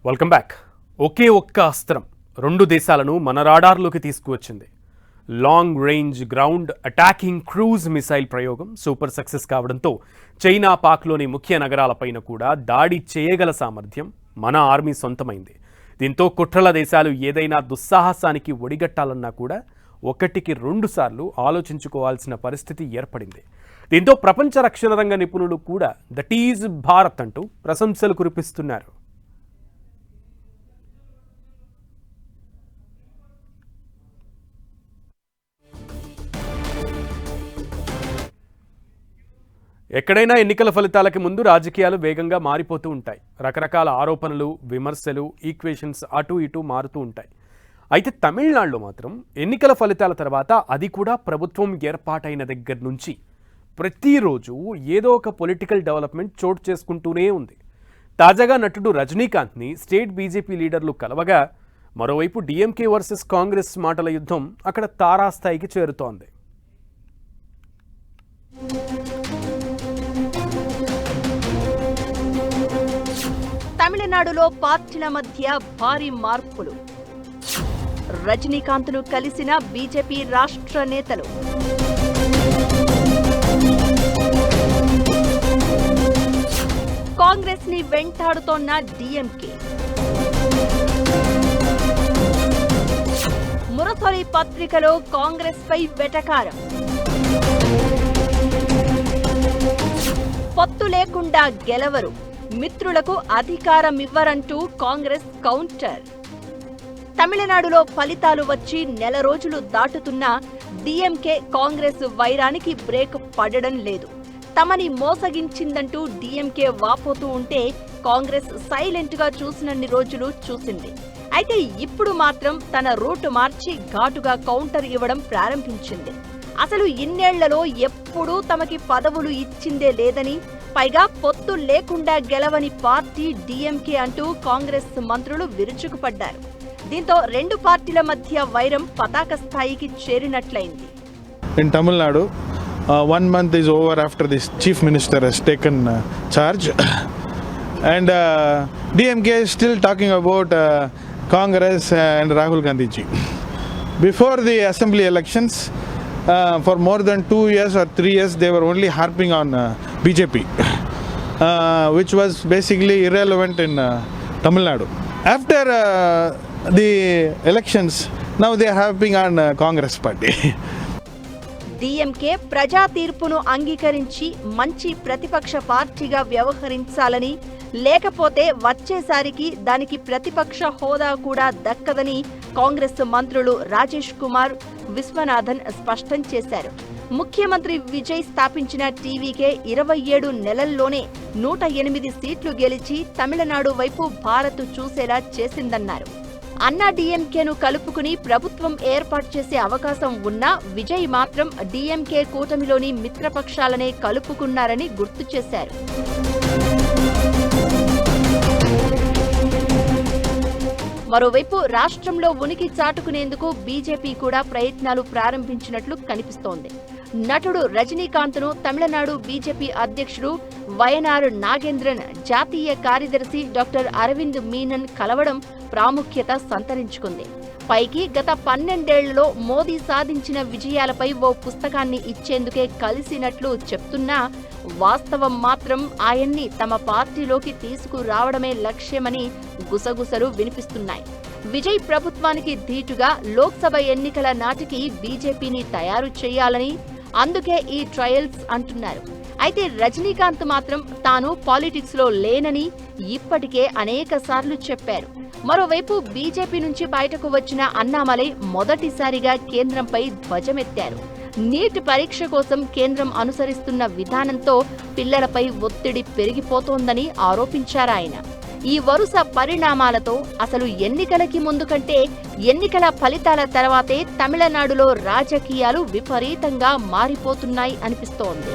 Welcome back. ఒకే ఒక్క అస్త్రం రెండు దేశాలను మన రాడార్లోకి తీసుకువచ్చింది. Long range ground attacking cruise missile ప్రయోగం సూపర్ సక్సెస్ కావడంతో చైనా పాక్లోని ముఖ్య నగరాలపైన కూడా దాడి చేయగల సామర్థ్యం మన ఆర్మీ సొంతమైంది. దీంతో కుట్రల దేశాలు ఏదైనా దుస్సాహసానికి ఒడిగట్టాలన్నా కూడా ఒకటికి రెండు సార్లు ఆలోచించుకోవాల్సిన పరిస్థితి ఏర్పడింది. దీంతో ప్రపంచ రక్షణ రంగ నిపుణులు కూడా దట్ ఈజ్ భారత్ అంటూ ప్రశంసలు కురిపిస్తున్నారు. ఎక్కడైనా ఎన్నికల ఫలితాలకి ముందు రాజకీయాలు వేగంగా మారిపోతూ ఉంటాయి. రకరకాల ఆరోపణలు, విమర్శలు, ఈక్వేషన్స్ అటు ఇటు మారుతూ ఉంటాయి. అయితే తమిళనాడులో మాత్రం ఎన్నికల ఫలితాల తర్వాత, అది కూడా ప్రభుత్వం ఏర్పాటైన దగ్గర నుంచి ప్రతిరోజు ఏదో ఒక పొలిటికల్ డెవలప్మెంట్ చోటు చేసుకుంటూనే ఉంది. తాజాగా నటుడు రజనీకాంత్ని స్టేట్ బీజేపీ లీడర్లు కలవగా, మరోవైపు డిఎంకే వర్సెస్ కాంగ్రెస్ మాటల యుద్ధం అక్కడ తారాస్థాయికి చేరుతోంది. తమిళనాడులో పార్టీల మధ్య భారీ మార్పులు. రజనీకాంత్ను కలిసిన బీజేపీ రాష్ట్ర నేతలు. కాంగ్రెస్ ని వెంటాడుతోన్న డిఎంకే. మురసొలి పత్రికలో కాంగ్రెస్ పై వెటకారం. పొత్తు లేకుండా గెలవరు, మిత్రులకు అధికారమివ్వరంటూ కాంగ్రెస్ కౌంటర్. తమిళనాడులో ఫలితాలు వచ్చి నెల రోజులు దాటుతున్నా డిఎంకే కాంగ్రెస్ వైరానికి బ్రేక్ పడడం లేదు. తమని మోసగించిందంటూ డిఎంకే వాపోతూ ఉంటే కాంగ్రెస్ సైలెంట్ గా చూసినన్ని రోజులు చూసింది. అయితే ఇప్పుడు మాత్రం తన రూట్ మార్చి ఘాటుగా కౌంటర్ ఇవ్వడం ప్రారంభించింది. అసలు ఇన్నేళ్లలో ఎప్పుడూ తమకి పదవులు ఇచ్చిందే లేదని, పైగా పొత్తు లేకుండా గెలవని పార్టీ డిఎంకే అంటూ కాంగ్రెస్ మంత్రులు విరుచుకుపడ్డారు. దీంతో రెండు పార్టీల మధ్య వైరం పతాక స్థాయికి చేరినట్లయింది. In Tamil Nadu, 1 month is over after this chief minister has taken charge, and DMK is still talking about Congress and Rahul Gandhi ji. Before the assembly elections, for more than 2 years or 3 years, they were only harping on BJP, which was basically irrelevant in Tamil Nadu. After the elections, now they are harping on Congress party. DMK ప్రజా తీర్పును అంగీకరించి మంచి ప్రతిపక్ష పార్టీగా వ్యవహరించాలని, లేకపోతే వచ్చేసారికి దానికి ప్రతిపక్ష హోదా కూడా దక్కదని కాంగ్రెస్ మంత్రులు రాజేష్ కుమార్, విశ్వనాథన్ స్పష్టం చేశారు. ముఖ్యమంత్రి విజయ్ స్థాపించిన టీవీకే 27 నెలల్లోనే 108 సీట్లు గెలిచి తమిళనాడు వైపు భారత్ చూసేలా చేసిందన్నారు. అన్నా డిఎంకేను కలుపుకుని ప్రభుత్వం ఏర్పాటు చేసే అవకాశం ఉన్నా విజయ్ మాత్రం డిఎంకే కూటమిలోని మిత్రపక్షాలనే కలుపుకున్నారని గుర్తు చేశారు. మరోవైపు రాష్ట్రంలో ఉనికి చాటుకునేందుకు బీజేపీ కూడా ప్రయత్నాలు ప్రారంభించినట్లు కనిపిస్తోంది. నటుడు రజనీకాంత్ను తమిళనాడు బీజేపీ అధ్యక్షుడు వయనారు నాగేంద్రన్, జాతీయ కార్యదర్శి డాక్టర్ అరవింద్ మీనన్ కలవడం ప్రాముఖ్యత సంతరించుకుంది. పైకి గత 12 ఏళ్లలో మోదీ సాధించిన విజయాలపై ఓ పుస్తకాన్ని ఇచ్చేందుకే కలిసినట్లు చెప్తున్నా, వాస్తవం మాత్రం ఆయన్ని తమ పార్టీలోకి తీసుకురావడమే లక్ష్యమని గుసగుసలు వినిపిస్తున్నాయి. విజయ్ ప్రభుత్వానికి ధీటుగా లోక్సభ ఎన్నికల నాటికి బీజేపీని తయారు చేయాలని, అందుకే ఈ ట్రయల్స్ అంటున్నారు. అయితే రజనీకాంత్ మాత్రం తాను పాలిటిక్స్ లో లేనని ఇప్పటికే అనేక సార్లు చెప్పారు. మరోవైపు బీజేపీ నుంచి బయటకు వచ్చిన అన్నామలై మొదటిసారిగా కేంద్రంపై ధ్వజమెత్తారు. నీట్ పరీక్ష కోసం కేంద్రం అనుసరిస్తున్న విధానంతో పిల్లలపై ఒత్తిడి పెరిగిపోతోందని ఆరోపించారాయన. ఈ వరుస పరిణామాలతో అసలు ఎన్నికలకి ముందు కంటే ఎన్నికల ఫలితాల తర్వాతే తమిళనాడులో రాజకీయాలు విపరీతంగా మారిపోతున్నాయి అనిపిస్తోంది.